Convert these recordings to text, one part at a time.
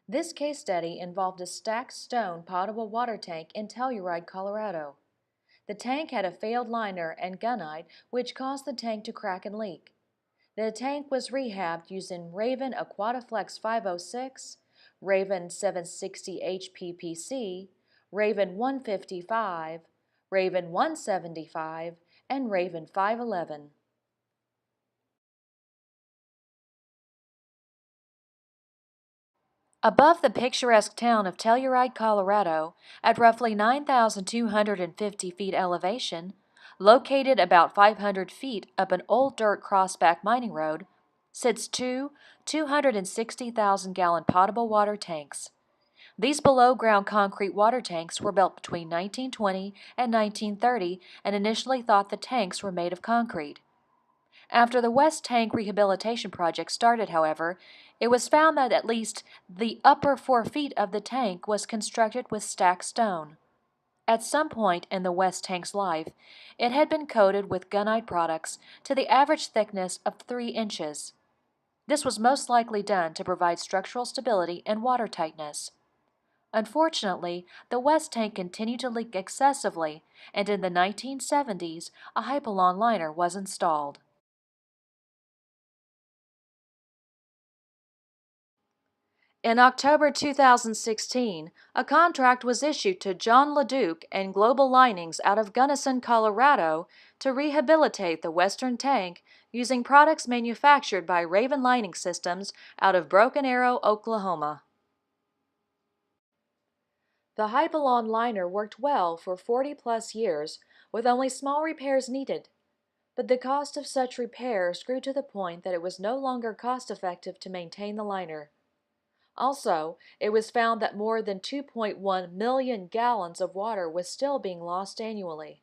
This case study involved a stacked stone potable water tank in Telluride, Colorado. The tank had a failed liner and gunite, which caused the tank to crack and leak. The tank was rehabbed using Raven Aquataflex 506, Raven 760 HPPC, Raven 155, Raven 175, and Raven 511. Above the picturesque town of Telluride, Colorado, at roughly 9,250 feet elevation, located about 500 feet up an old dirt crossback mining road, sits two 260,000-gallon potable water tanks. These below-ground concrete water tanks were built between 1920 and 1930 and initially thought the tanks were made of concrete. After the West Tank Rehabilitation Project started, however, it was found that at least the upper 4 feet of the tank was constructed with stacked stone. At some point in the West Tank's life, it had been coated with gunite products to the average thickness of 3 inches. This was most likely done to provide structural stability and water tightness. Unfortunately, the West Tank continued to leak excessively, and in the 1970s, a Hypolon liner was installed. In October 2016, a contract was issued to John LeDuc and Global Linings out of Gunnison, Colorado, to rehabilitate the Western Tank using products manufactured by Raven Lining Systems out of Broken Arrow, Oklahoma. The Hypolon liner worked well for 40-plus years, with only small repairs needed. But the cost of such repairs grew to the point that it was no longer cost-effective to maintain the liner. Also, it was found that more than 2.1 million gallons of water was still being lost annually.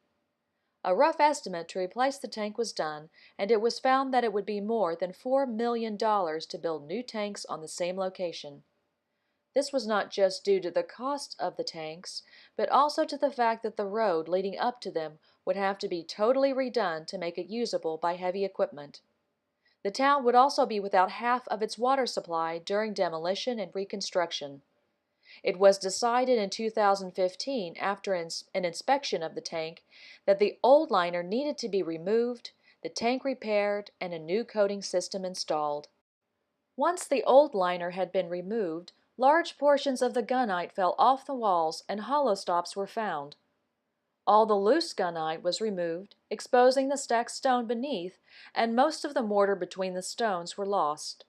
A rough estimate to replace the tank was done, and it was found that it would be more than $4 million to build new tanks on the same location. This was not just due to the cost of the tanks, but also to the fact that the road leading up to them would have to be totally redone to make it usable by heavy equipment. The town would also be without half of its water supply during demolition and reconstruction. It was decided in 2015, after an inspection of the tank, that the old liner needed to be removed, the tank repaired, and a new coating system installed. Once the old liner had been removed, large portions of the gunite fell off the walls and hollow stops were found. All the loose gunite was removed, exposing the stacked stone beneath, and most of the mortar between the stones were lost.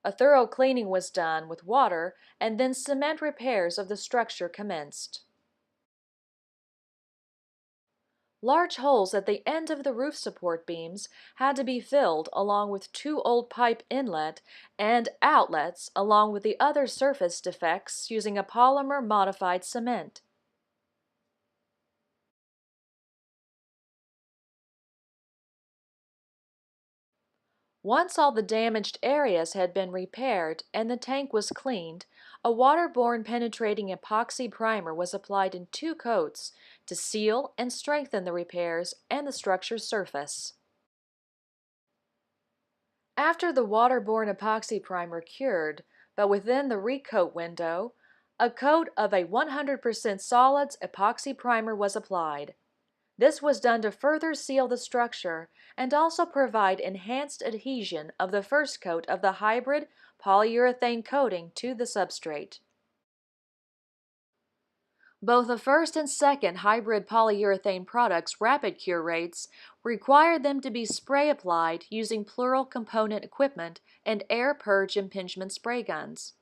A thorough cleaning was done with water, and then cement repairs of the structure commenced. Large holes at the end of the roof support beams had to be filled, along with 2 old pipe inlet and outlets, along with the other surface defects, using a polymer-modified cement. Once all the damaged areas had been repaired and the tank was cleaned, a waterborne penetrating epoxy primer was applied in 2 coats to seal and strengthen the repairs and the structure's surface. After the waterborne epoxy primer cured, but within the recoat window, a coat of a 100% solids epoxy primer was applied. This was done to further seal the structure and also provide enhanced adhesion of the first coat of the hybrid polyurethane coating to the substrate. Both the first and second hybrid polyurethane products' rapid cure rates required them to be spray applied using plural component equipment and air purge impingement spray guns.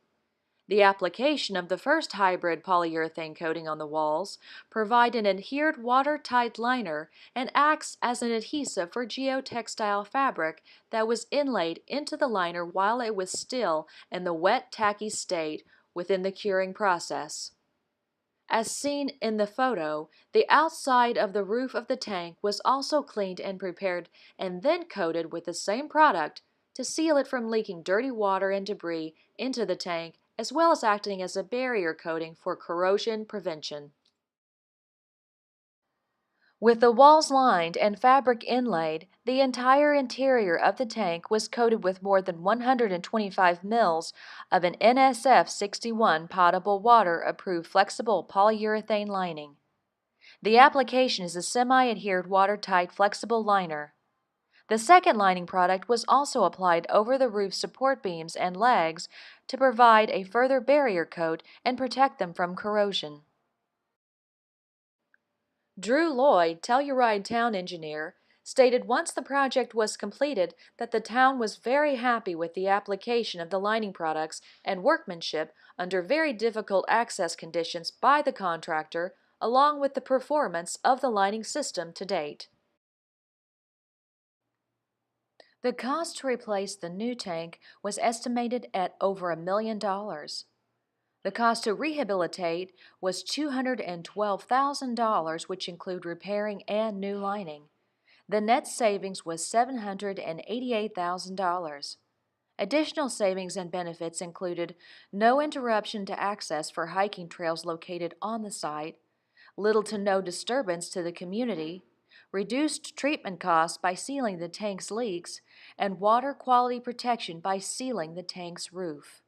The application of the first hybrid polyurethane coating on the walls provide an adhered watertight liner and acts as an adhesive for Geo-textile fabric that was inlaid into the liner while it was still in the wet tacky state within the curing process. As seen in the photo, the outside of the roof of the tank was also cleaned and prepared and then coated with the same product to seal it from leaking dirty water and debris into the tank, as well as acting as a barrier coating for corrosion prevention. With the walls lined and fabric inlaid, the entire interior of the tank was coated with more than 125 mils of an NSF 61 potable water-approved flexible polyurethane lining. The application is a semi-adhered watertight flexible liner. The second lining product was also applied over the roof support beams and legs to provide a further barrier coat and protect them from corrosion. Drew Lloyd, Telluride town engineer, stated once the project was completed that the town was very happy with the application of the lining products and workmanship under very difficult access conditions by the contractor, along with the performance of the lining system to date. The cost to replace the new tank was estimated at over $1 million. The cost to rehabilitate was $212,000, which include repairing and new lining. The net savings was $788,000. Additional savings and benefits included no interruption to access for hiking trails located on the site, little to no disturbance to the community, reduced treatment costs by sealing the tank's leaks, and water quality protection by sealing the tank's roof.